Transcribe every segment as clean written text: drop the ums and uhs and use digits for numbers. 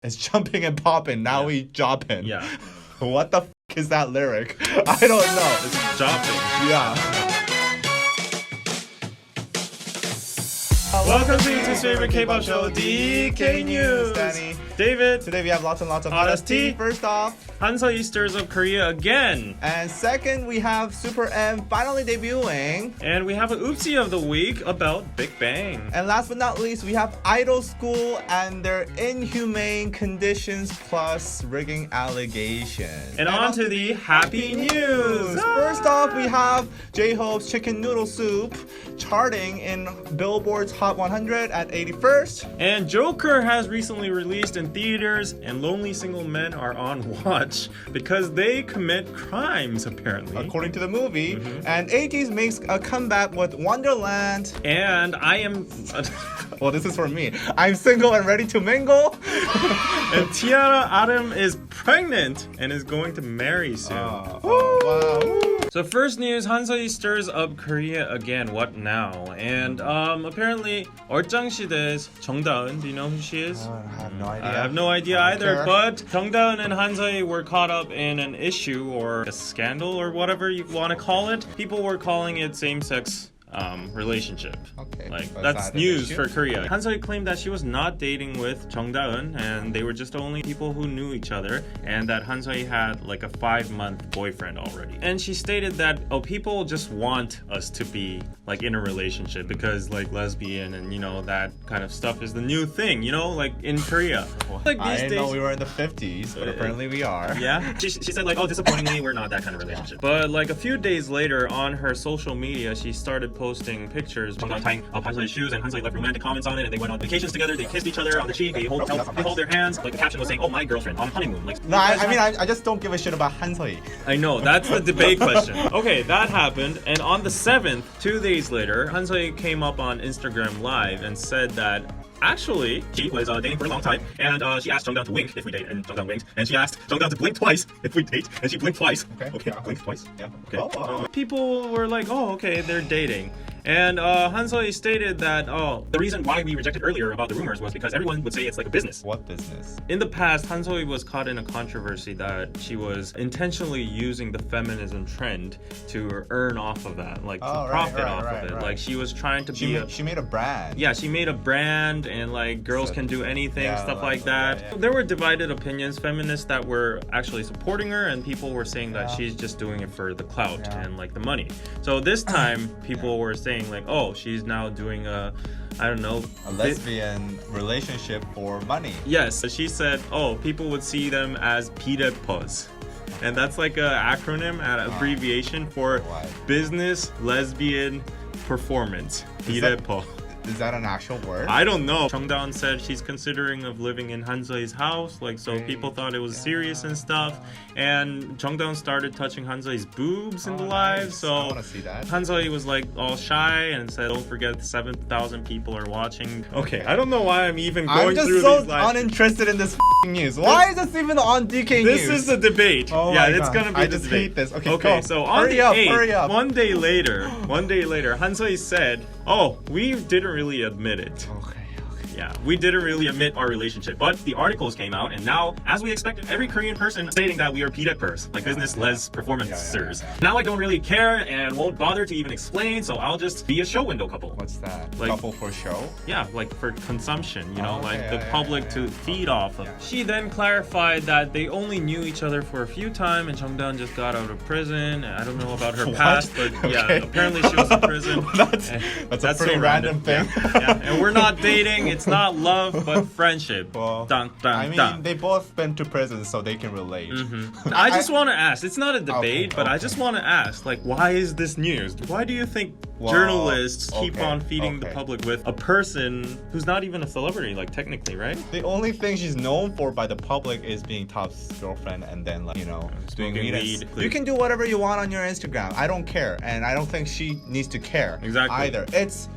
It's jumping and popping. Now we jopping. Yeah. What the f is that lyric? I don't know. It's jopping. Yeah. Welcome to your favorite K-pop show, DK News. Danny. David. Today we have lots and lots of Honest tea. First off, Hanso stirs up Korea again. and second we have SuperM finally debuting. And we have an oopsie of the week about Big Bang. And last but not least, we have Idol School and their inhumane conditions plus rigging allegations. And on to the happy news. First off, we have J-Hope's Chicken Noodle Soup charting in Billboard's Hot 100 at 81st. And Joker has recently released in theaters, and lonely single men are on watch because they commit crimes, apparently. According to the movie. And 80s makes a comeback with Wonderland. And I am... Well, this is for me. I'm single and ready to mingle. And Tiara Adam is pregnant and is going to marry soon. Wow. So first news, Hanso stirs up Korea again. What now? And apparently 얼짱시대's 정다은, do you know who she is? I have no idea. I have no idea I don't either, care. but 정다은 and Hanso were caught up in an issue or a scandal or whatever you want to call it. People were calling it same-sex relationship. Okay. Like Was that's that an news issue? for Korea. Hanso claimed that she was not dating with Jung Da-eun and they were just only people who knew each other, and that Hanso had like a 5-month boyfriend already. And she stated that people just want us to be like in a relationship because like lesbian and that kind of stuff is the new thing, like in Korea. Like I these didn't days. know we were in the 50s, but apparently we are. Yeah, she said like, disappointingly, we're not that kind of relationship. But like a few days later, on her social media, she started posting pictures of tying up Hanso's shoes, and Hanso left romantic comments on it, and they went on vacations together. They kissed each other on the cheek. They hold their hands. Like the caption was saying, "Oh, my girlfriend on honeymoon." Like No, I just don't give a shit about Hanso. I know, that's the debate question. Okay, that happened, and on the 7th, 2 days later, Hanso came up on Instagram Live and said that actually she was dating for a long time, and she asked Jungkook to wink if we date, and Jungkook winked, and she asked Jungkook to blink twice if we date, and she blinked twice. Okay, blink twice. Yeah. Okay. People were like, "Oh, okay, they're dating." And Hanso stated that, the reason why we rejected earlier about the rumors was because everyone would say it's like a business. What business? In the past, Hanso was caught in a controversy that she was intentionally using the feminism trend to earn off of that, like to profit off of it. Like she was trying to She made a brand. Yeah, she made a brand, and like girls can do anything, stuff like that. Yeah. There were divided opinions, feminists that were actually supporting her, and people were saying that she's just doing it for the clout and like the money. So this time, people were saying like, oh, she's now doing a lesbian relationship for money. Yes, she said, people would see them as PDEPOs. And that's like an acronym, an abbreviation for business lesbian performance. PDEPO. Is that an actual word? I don't know. Jung Da-eun said she's considering of living in Hanso's house, like so people thought it was serious and stuff. And Jung Da-eun started touching Hanso's boobs in the live, so I want to see that. Hanso was like all shy and said, "Don't forget 7,000 people are watching." Okay, I don't know why I'm even going through so these live. uninterested in this news. Why is this even on DK News? This is the debate. Oh yeah, my it's God. gonna be I the just debate. hate this. Okay, Okay, go. so on hurry the up, 8th, hurry up. one day later, Hanso said, we didn't really admit it. Okay. Yeah, we didn't really admit our relationship, but the articles came out, and now, as we expected, every Korean person stating that we are PDEPers, like business les performancers. Now I don't really care and won't bother to even explain, so I'll just be a show window couple. What's that? Like, couple for show? Yeah, like for consumption, like the public to feed off of. She then clarified that they only knew each other for a few times, and Jung Da-eun just got out of prison. I don't know about her past, but yeah, apparently she was in prison. That's a pretty so random thing. Yeah, and we're not dating. It's not love, but friendship. Well, they both been to prison, so they can relate. I just want to ask. It's not a debate, but I just want to ask, like, why is this news? Why do you think journalists keep on feeding the public with a person who's not even a celebrity, like technically, right? The only thing she's known for by the public is being Top's girlfriend, and then doing weed. You can do whatever you want on your Instagram. I don't care, and I don't think she needs to care either. It's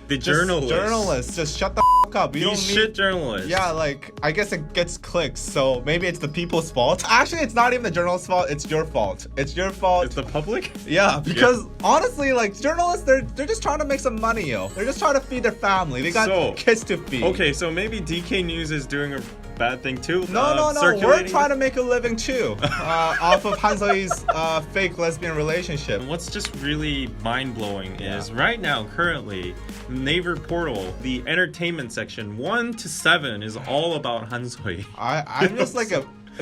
the journalists. Just shut the fuck up. You don't need shit journalists. Yeah, like I guess it gets clicks, so maybe it's the people's fault. Actually, it's not even the journalist's fault. It's your fault. It's your fault. It's the public. Yeah, because honestly, like journalists, they're just trying to make some money, yo. They're just trying to feed their family. They got kids to feed. Okay, so maybe DK News is doing a bad thing too. No. We're trying to make a living too off of Hanseo's fake lesbian relationship. What's just really mind-blowing is right now, currently, Naver portal, the entertainment section 1 to 7 is all about Hanseo. I'm just like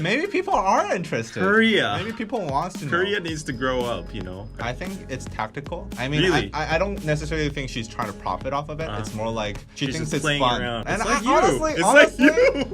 maybe people are interested. Korea. Maybe people want to know. Korea needs to grow up, you know. I think it's tactical. I mean, really? I don't necessarily think she's trying to profit off of it. It's more like she's thinks it's fun. Around. And it's like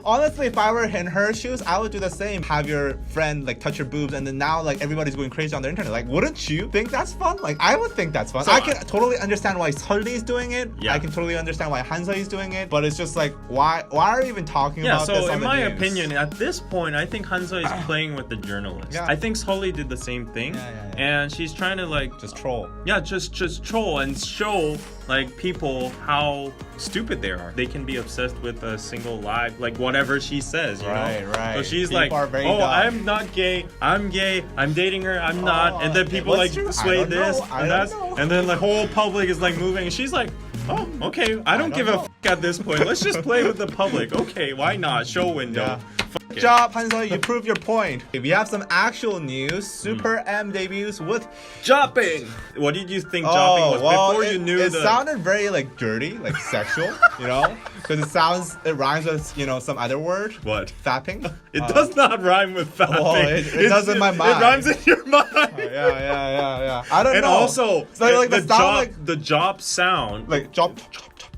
honestly, if I were in her shoes, I would do the same. Have your friend like touch your boobs, and then now like everybody's going crazy on the internet. Like, wouldn't you think that's fun? Like, I would think that's fun. So I can totally understand why Seoul is doing it. Yeah. I can totally understand why Hanseo is doing it. But it's just like, why are we even talking about this? So on in the my news? opinion, at this point, I think Hanseo is playing with the journalist. Yeah. I think Seoul did the same thing, and she's trying to like just troll. Yeah, just troll and show like people how stupid they are. They can be obsessed with a single lie, like whatever she says, you know? Right. So she's people like, oh, dumb. I'm not gay, I'm gay, I'm dating her, I'm not. And then people like sway this and that, and then the whole public is like moving, and she's like, oh, okay, I don't give a f at this point. Let's just play with the public. Okay, why not? Show window. Yeah. Good job, Hanseo. You proved your point. We have some actual news. SuperM debuts with Jopping. What did you think Jopping was before you knew it sounded very like dirty, like sexual, you know? Because it rhymes with, you know, some other word. What? Fapping. It does not rhyme with fapping. Well, it does in my mind. It rhymes in your mind. Yeah. I don't know. And also, so, like, the job sound. Like job.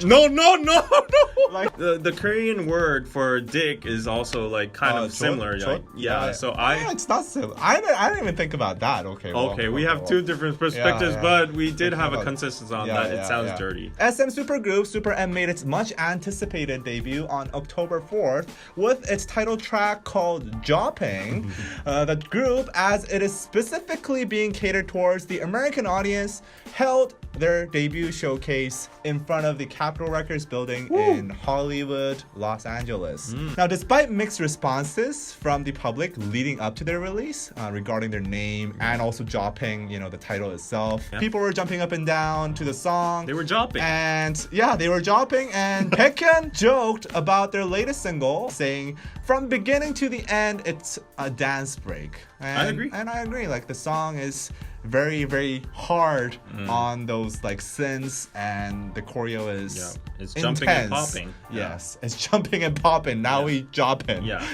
No. Like the Korean word for dick is also like kind of similar. Like, so it's not similar. I didn't even think about that. Okay, we have two different perspectives, but we did have a consensus on that. It sounds dirty. SM supergroup SuperM made its much anticipated debut on October 4th with its title track called Jopping. The group, as it is specifically being catered towards the American audience, held their debut showcase in front of the Capitol Records building in Hollywood, Los Angeles. Now, despite mixed responses from the public leading up to their release regarding their name and also Jopping, you know, the title itself, people were jumping up and down to the song. They were jopping. And they were jopping. And Baekhyun joked about their latest single, saying, from beginning to the end, it's a dance break. And I agree. And I agree. Like, the song is very, very hard on those like synths, and the choreo is it's intense. Jumping and popping. Yes, it's jumping and popping. Now we jopping. Yeah.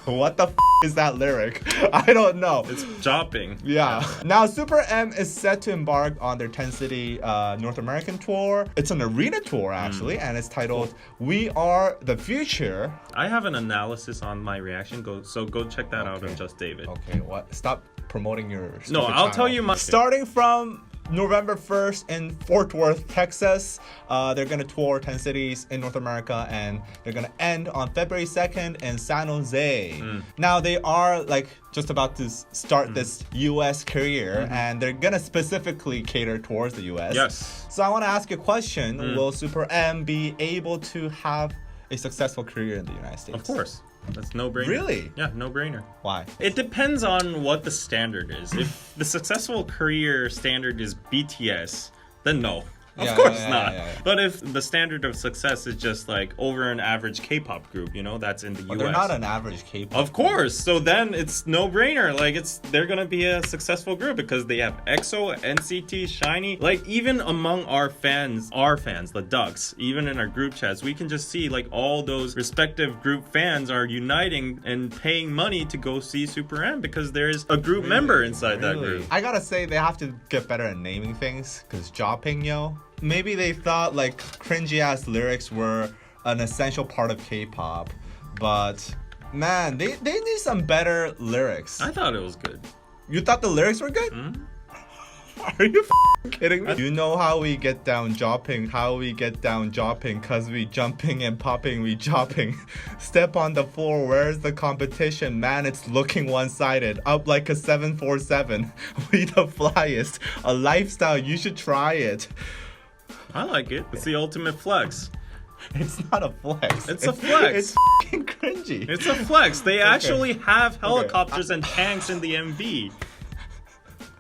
What the is that lyric? I don't know. It's jopping. Yeah. Now SuperM is set to embark on their 10-city North American tour. It's an arena tour actually, and it's titled "We Are the Future." I have an analysis on my reaction. Go check that out on Just David. Okay. What? Stop promoting your. No, I'll tell you my. Starting from November 1st in Fort Worth, Texas. They're going to tour 10 cities in North America, and they're going to end on February 2nd in San Jose. Now, they are like just about to start this US career, and they're going to specifically cater towards the US. Yes. So I want to ask you a question. Will SuperM be able to have a successful career in the United States? Of course. That's no brainer. Really? Yeah, no brainer. Why? It depends on what the standard is. If the successful career standard is BTS, then no. Of course not. But if the standard of success is just like over an average K-pop group, you know, that's in the US. They're not an average K-pop Of course. So then it's no brainer. Like they're gonna be a successful group because they have EXO, NCT, SHINee. Like even among our fans, the Ducks, even in our group chats, we can just see like all those respective group fans are uniting and paying money to go see SuperM because there's a group member inside that group. I gotta say they have to get better at naming things because Jopping, yo. Maybe they thought like cringy ass lyrics were an essential part of K-pop, but man, they need some better lyrics. I thought it was good. You thought the lyrics were good? Are you kidding me? You know how we get down jopping, cause we jumping and popping, we jopping. Step on the floor, where's the competition? Man, it's looking one-sided, up like a 747. We the flyest, a lifestyle, you should try it. I like it. It's the ultimate flex. It's not a flex. It's a flex. It's f***ing cringy. It's a flex. They actually have helicopters and tanks in the MV.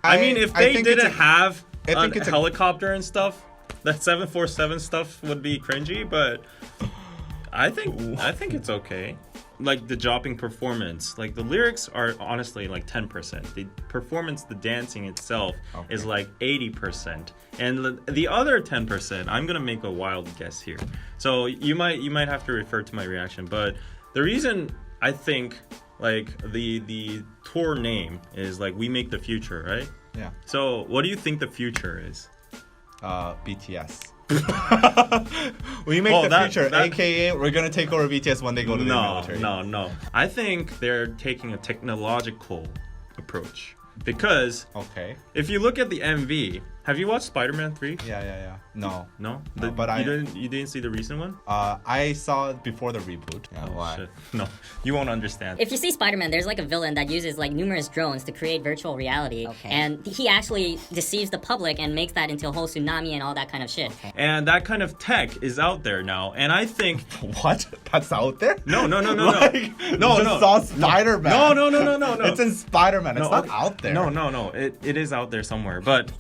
I mean, if they didn't have a helicopter and stuff, that 747 stuff would be cringy, but I think it's okay. like the dropping performance, like the lyrics are honestly like 10%. The performance, the dancing itself is like 80%. And the other 10%, I'm gonna make a wild guess here. So you might have to refer to my reaction, but the reason I think like the tour name is like We Make the Future, right? Yeah. So what do you think the future is? BTS. We make the future, aka we're gonna take over BTS when they go to the military. No. I think they're taking a technological approach because if you look at the MV, have you watched Spider-Man 3? Yeah. No, but you didn't see the recent one? I saw it before the reboot. Shit. No, you won't understand. If you see Spider-Man, there's like a villain that uses like numerous drones to create virtual reality, and he actually deceives the public and makes that into a whole tsunami and all that kind of shit. And that kind of tech is out there now, and I think what? That's out there? No. Just saw Spider-Man. No. It's in Spider-Man. It's not out there. No. It is out there somewhere, but.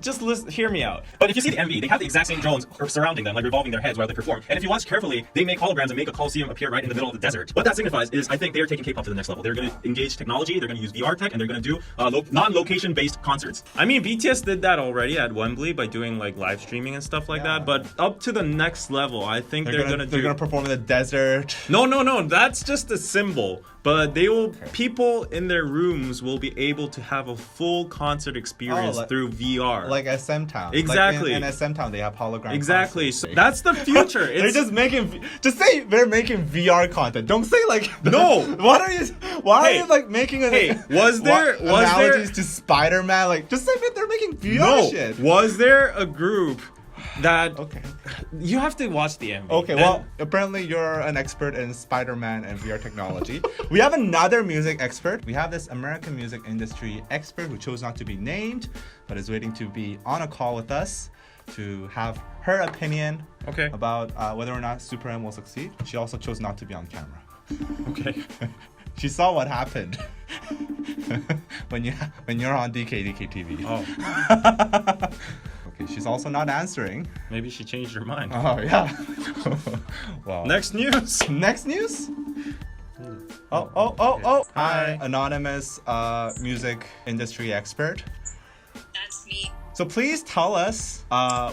Just hear me out. But if you see the MV, they have the exact same drones surrounding them, like revolving their heads while they perform. And if you watch carefully, they make holograms and make a coliseum appear right in the middle of the desert. What that signifies is I think they're taking Kpop to the next level. They're going to engage technology, they're going to use VR tech, and they're going to do non-location-based concerts. I mean, BTS did that already at Wembley by doing like live streaming and stuff like that. But up to the next level, I think they're going to perform in the desert. No. That's just a symbol. But they will. People in their rooms will be able to have a full concert experience through VR, like SM Town. Exactly. Like in SM Town, they have hologram. Exactly. Concerts. So that's the future. They're just say they're making VR content. Don't say like no. Why are you like making analogies to Spider-Man? Like just say that they're making VR shit. Was there a group that you have to watch the MV. Okay, well, apparently you're an expert in Spider-Man and VR technology. We have another music expert. We have this American music industry expert who chose not to be named, but is waiting to be on a call with us to have her opinion about whether or not SuperM will succeed. She also chose not to be on camera. Okay. She saw what happened when you're on DKDKTV. Oh. Okay, she's also not answering. Maybe she changed her mind. Oh yeah. Wow. Next news. Next news. Oh. Hi, anonymous music industry expert. That's me. So please tell us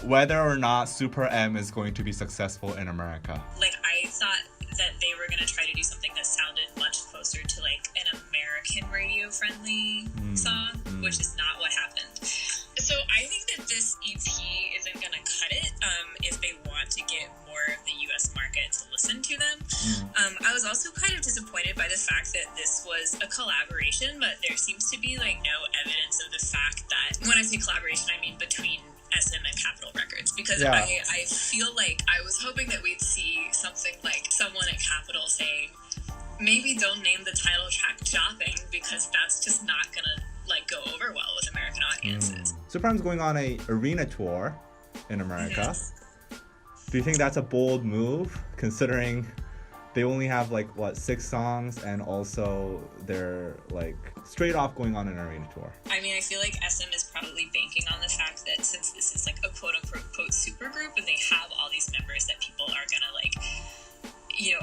whether or not SuperM is going to be successful in America. Like, I thought that they were going to try to do something that sounded much closer to like an American radio-friendly song, which is not what happened. So I think that this EP isn't going to cut it if they want to get more of the US market to listen to them. I was also kind of disappointed by the fact that this was a collaboration, but there seems to be like no evidence of the fact that, when I say collaboration, I mean between SM and Capitol Records, because I feel like I was hoping that we'd see something like someone at Capitol saying, maybe don't name the title track Jopping, because that's just not gonna like go over well with American audiences. SuperM's going on a arena tour in America. Do you think that's a bold move, considering they only have like 6 songs, and also they're like straight off going on an arena tour? I mean, I feel like SM is probably banking on the fact that since this is like a quote-unquote super group, and they have all these members that people are gonna like,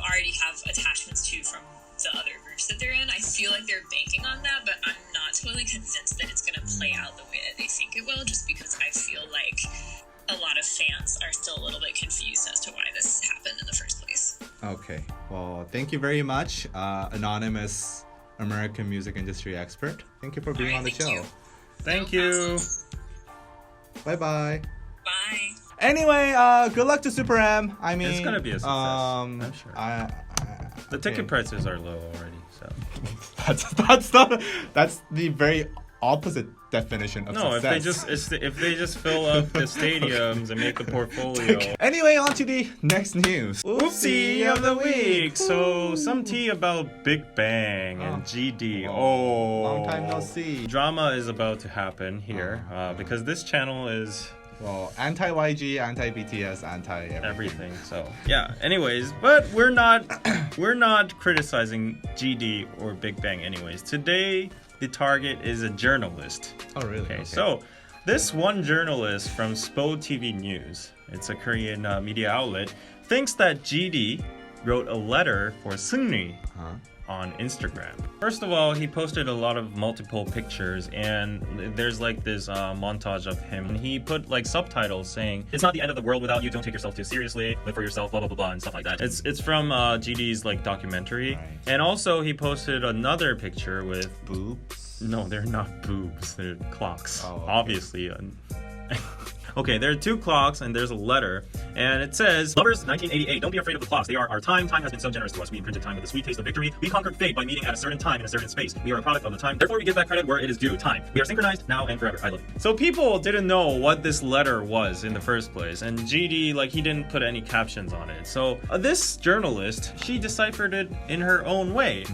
already have attachments to from the other groups that they're in, I feel like they're banking on that, but I'm not totally convinced that it's going to play out the way that they think it will, just because I feel like a lot of fans are still a little bit confused as to why this happened in the first place. Okay, well, thank you very much, anonymous American music industry expert. Thank you for being on the show. Thank you. Bye-bye. Bye. Anyway, good luck to SuperM. I mean, it's gonna be a success. I'm sure. The ticket prices are low already, so that's the very opposite definition of success. If they just fill up the stadiums and make the portfolio. Anyway, on to the next news. Oopsie of the week. So some tea about Big Bang and GD. Long time no see. Drama is about to happen here because this channel is, well, anti-YG, anti-BTS, anti-everything. So yeah. Anyways, but we're not criticizing GD or Big Bang. Anyways, today the target is a journalist. Oh really? Okay. So this one journalist from Spo TV News, it's a Korean media outlet, thinks that GD wrote a letter for Seungri on Instagram. First of all, he posted a lot of multiple pictures, and there's like this montage of him. And he put like subtitles saying, "It's not the end of the world without you. Don't take yourself too seriously. Live for yourself. Blah blah blah blah," and stuff like that. It's from GD's like documentary. Right. And also he posted another picture with Boobs? no, they're not boobs. They're clocks. Oh, okay. Obviously. Okay, there are two clocks and there's a letter, and it says, "Lovers, 1988, don't be afraid of the clocks. They are our time. Time has been so generous to us. We imprinted time with a sweet taste of victory. We conquered fate by meeting at a certain time in a certain space. We are a product of the time. Therefore, we give back credit where it is due. Time. We are synchronized now and forever. I love you." So people didn't know what this letter was in the first place, and GD, like, he didn't put any captions on it. So this journalist, she deciphered it in her own way.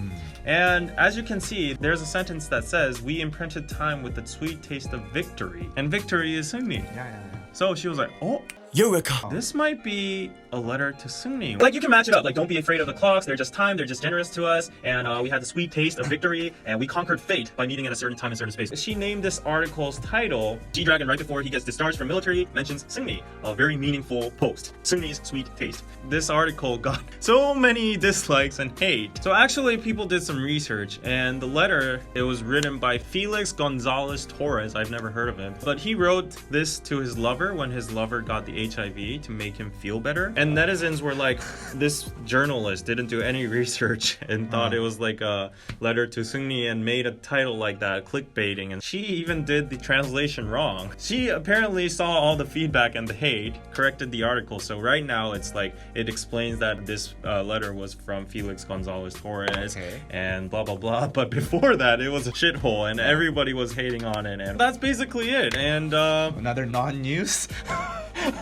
And as you can see, there's a sentence that says, "We imprinted time with the sweet taste of victory." And victory is Seungri. Yeah. So she was like, "Oh, Eureka! this might be a letter to Seungri." Like, you can match it up. Like, don't be afraid of the clocks. They're just time. They're just generous to us. And we had the sweet taste of victory. And we conquered fate by meeting at a certain time and certain space. She named this article's title, G-Dragon, right before he gets discharged from military, mentions Seungri. A very meaningful post. Seungri's sweet taste. This article got so many dislikes and hate. So actually, people did some research. And the letter, it was written by Felix Gonzalez Torres. I've never heard of him. But he wrote this to his lover when his lover got the HIV to make him feel better. And netizens were like, this journalist didn't do any research and thought it was like a letter to Seungri and made a title like that, clickbaiting. And she even did the translation wrong. She apparently saw all the feedback and the hate, corrected the article. So right now it's like, it explains that this letter was from Felix Gonzalez Torres and blah blah blah. But before that, it was a shithole and everybody was hating on it. And that's basically it. And Another non-news?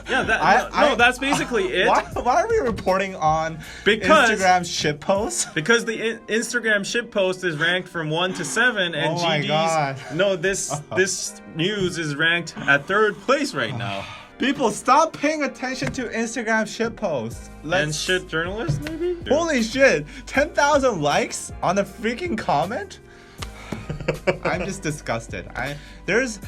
yeah, that's basically it. Why are we reporting on Instagram shit posts? Because the Instagram shit post is ranked from 1 to 7, and Oh my God. this news is ranked at 3rd place right now. People, stop paying attention to Instagram shit posts. And shit journalists, maybe? Holy shit! 10,000 likes on a freaking comment? I'm just disgusted. There's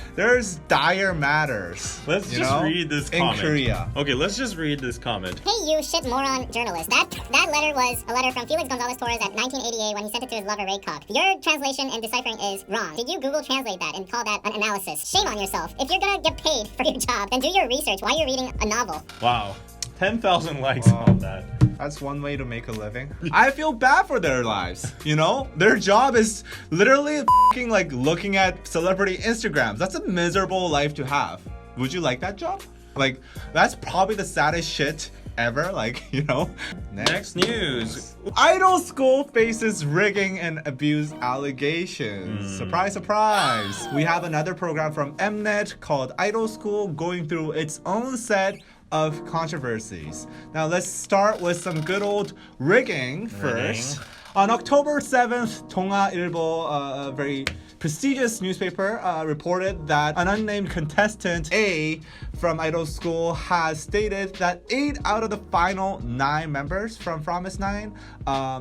dire matters. Let's just read this comment. In Korea. Okay, let's just read this comment. "Hey, you shit moron journalist. That letter was a letter from Felix Gonzalez Torres at 1988 when he sent it to his lover Ray Koch. Your translation and deciphering is wrong. Did you Google translate that and call that an analysis? Shame on yourself. If you're gonna get paid for your job, then do your research while you're reading a novel." Wow, 10,000 likes on that. That's one way to make a living. I feel bad for their lives, you know? Their job is literally f***ing like looking at celebrity Instagrams. That's a miserable life to have. Would you like that job? Like, that's probably the saddest shit ever, like, you know? Next news. Idol school faces rigging and abuse allegations. Surprise, surprise. We have another program from Mnet called Idol School going through its own set of controversies. Now let's start with some good old rigging first. On October 7th, 동아일보, a very prestigious newspaper, reported that an unnamed contestant, A, from Idol School, has stated that 8 out of the final 9 members from Promise 9,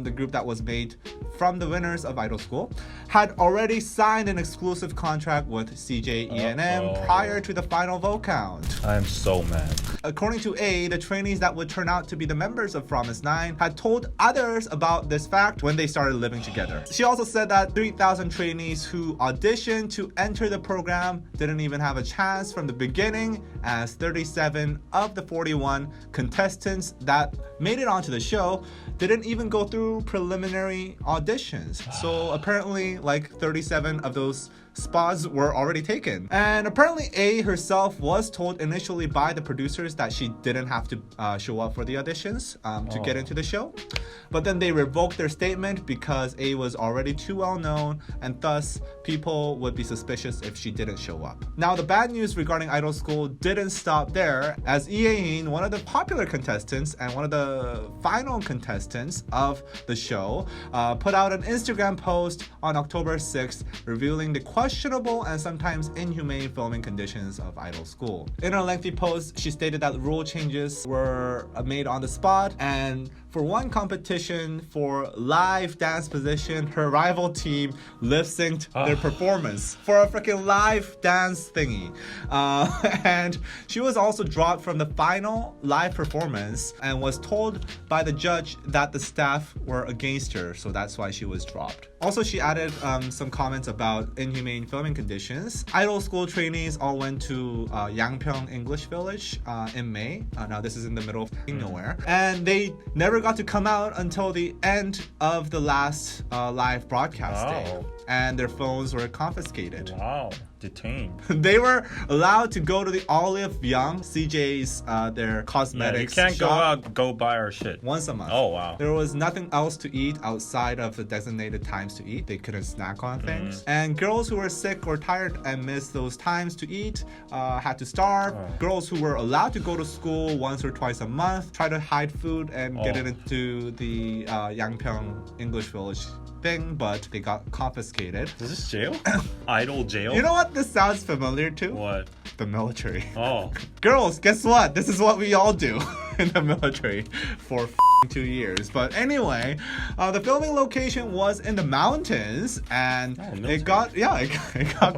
the group that was made from the winners of Idol School, had already signed an exclusive contract with CJ ENM prior to the final vote count. I'm so mad. According to A, the trainees that would turn out to be the members of Promise 9 had told others about this fact when they started living together. She also said that 3,000 trainees who auditioned to enter the program didn't even have a chance from the beginning, as 37 of the 41 contestants that made it onto the show didn't even go through preliminary auditions. So apparently, like 37 of those spots were already taken. And apparently A herself was told initially by the producers that she didn't have to show up for the auditions to get into the show. But then they revoked their statement because A was already too well known, and thus people would be suspicious if she didn't show up. Now the bad news regarding Idol School didn't stop there, as Hee, one of the popular contestants and one of the final contestants of the show, put out an Instagram post on October 6th revealing the questionable and sometimes inhumane filming conditions of Idol School. In a lengthy post, she stated that rule changes were made on the spot, and for for one competition for live dance position, her rival team lip-synced their performance for a freaking live dance thingy. And she was also dropped from the final live performance and was told by the judge that the staff were against her, so that's why she was dropped. Also, she added some comments about inhumane filming conditions. Idol school trainees all went to Yangpyeong English Village in May. Now this is in the middle of nowhere. And they never got to come out until the end of the last live broadcast day. And their phones were confiscated. Wow. Detained. They were allowed to go to the Olive Young, CJ's, their cosmetics you can't shop go out, go buy our shit. once a month. Oh, wow. There was nothing else to eat outside of the designated times to eat. They couldn't snack on things. And girls who were sick or tired and missed those times to eat had to starve. Girls who were allowed to go to school once or twice a month tried to hide food and get it into the Yangpyeong English Village thing, but they got confiscated. Is this jail? Idol jail? You know what this sounds familiar to? What? The military. Oh. Girls, guess what? This is what we all do in the military for 2 years. But anyway, the filming location was in the mountains, and it got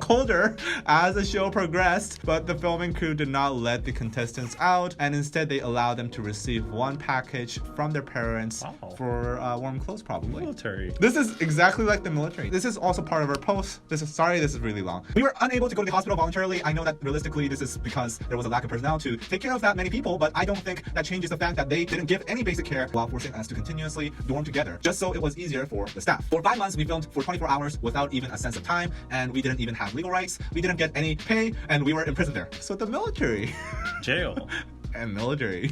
colder as the show progressed. But the filming crew did not let the contestants out, and instead they allowed them to receive one package from their parents for warm clothes, probably. Military. This is exactly like the military. This is also part of our post. This is really long. We were unable to go to the hospital voluntarily. I know that realistically this is because there was a lack of personnel to take care of that many people, but I don't think that changes the fact that they didn't give any basic care while forcing us to continuously dorm together, just so it was easier for the staff. For 5 months, we filmed for 24 hours without even a sense of time, and we didn't even have legal rights. We didn't get any pay, and we were imprisoned there. So the military. Jail. And military.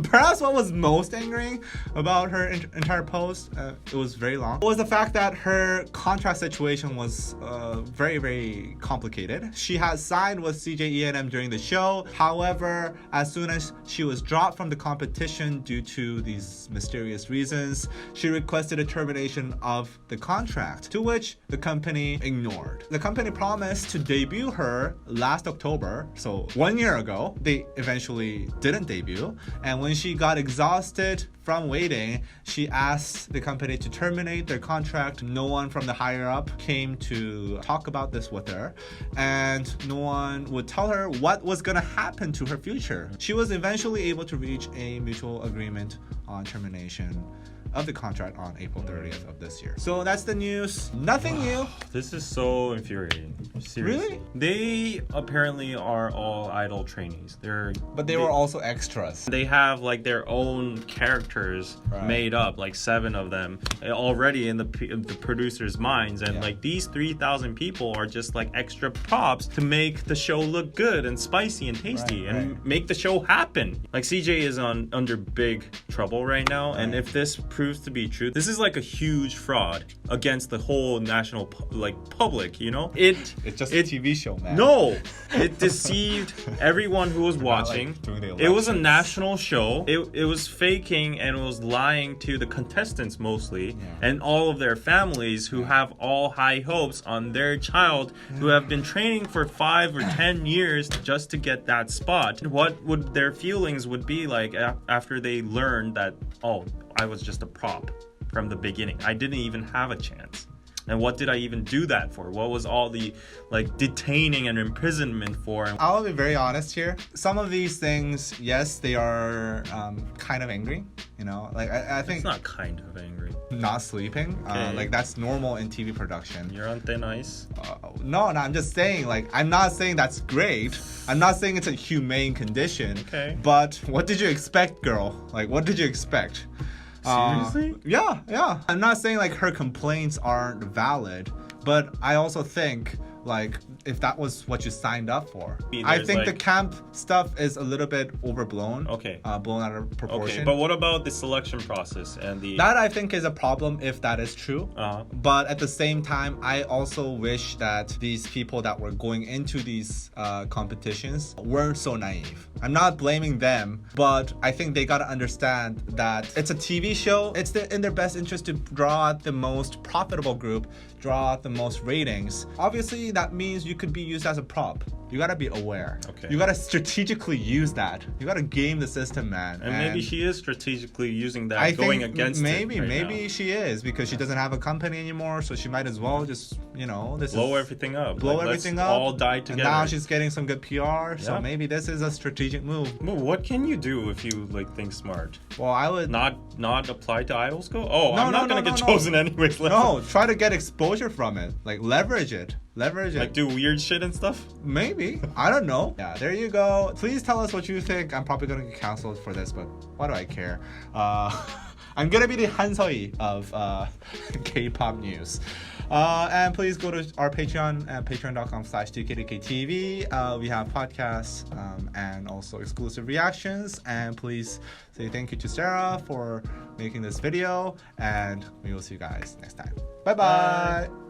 Perhaps what was most angering about her entire post, it was very long, was the fact that her contract situation was very, very complicated. She had signed with CJ during the show. However, as soon as she was dropped from the competition due to these mysterious reasons, she requested a termination of the contract, to which the company ignored. The company promised to debut her last October, so 1 year ago. They eventually didn't debut, and when she got exhausted from waiting, she asked the company to terminate their contract. No one from the higher up came to talk about this with her, and no one would tell her what was gonna happen to her future. She was eventually able to reach a mutual agreement on termination of the contract on April 30th of this year. So that's the news. Nothing new. This is so infuriating. Seriously. Really? They apparently are all idol trainees. But they were also extras. They have like their own characters made up, like 7 of them already in the producers' minds, and like these 3,000 people are just like extra props to make the show look good and spicy and tasty and make the show happen. Like CJ is under big trouble right now, and if this proves to be true, this is like a huge fraud against the whole national public, you know? It's just a TV show, man. No, it deceived everyone who was watching. It was a national show. It was faking and it was lying to the contestants mostly, and all of their families who have all high hopes on their child who have been training for 5 or 10 years just to get that spot. What would their feelings would be like after they learned that, oh, I was just a prop from the beginning. I didn't even have a chance. And what did I even do that for? What was all the detaining and imprisonment for? I'll be very honest here. Some of these things, yes, they are kind of angry. You know, like I think it's not kind of angry. Not sleeping, like that's normal in TV production. You're on thin ice. No, I'm just saying. Like, I'm not saying that's great. I'm not saying it's a humane condition. Okay. But what did you expect, girl? Like, what did you expect? Seriously? Yeah. I'm not saying like her complaints aren't valid, but I also think like if that was what you signed up for. I think the camp stuff is a little bit overblown. Okay. Blown out of proportion. Okay, but what about the selection process and That I think is a problem if that is true. But at the same time, I also wish that these people that were going into these competitions weren't so naive. I'm not blaming them, but I think they gotta understand that it's a TV show. It's in their best interest to draw out the most profitable group, draw out the most ratings. Obviously, that means you could be used as a prop. You gotta be aware. Okay. You gotta strategically use that. You gotta game the system, man. And maybe she is strategically using that, I going think against maybe it right maybe now. she is because she doesn't have a company anymore, so she might as well just Blow everything up. blow Like, everything let's up. all die And together. now she's getting some good PR, so Yeah. maybe this is a strategic move. Well, what can you do if you like think smart? Well, I would Not apply to idol school? Oh, No, I'm not no, gonna no, get no. chosen anyways. no try to get exposure from it, like leverage it. Like do weird shit and stuff. Maybe. I don't know. Yeah, there you go. Please tell us what you think. I'm probably going to get canceled for this, but why do I care? I'm going to be the Han Seo-hee of K-pop news. And please go to our Patreon at patreon.com/DKDKTV. We have podcasts and also exclusive reactions. And please say thank you to Sarah for making this video. And we will see you guys next time. Bye-bye.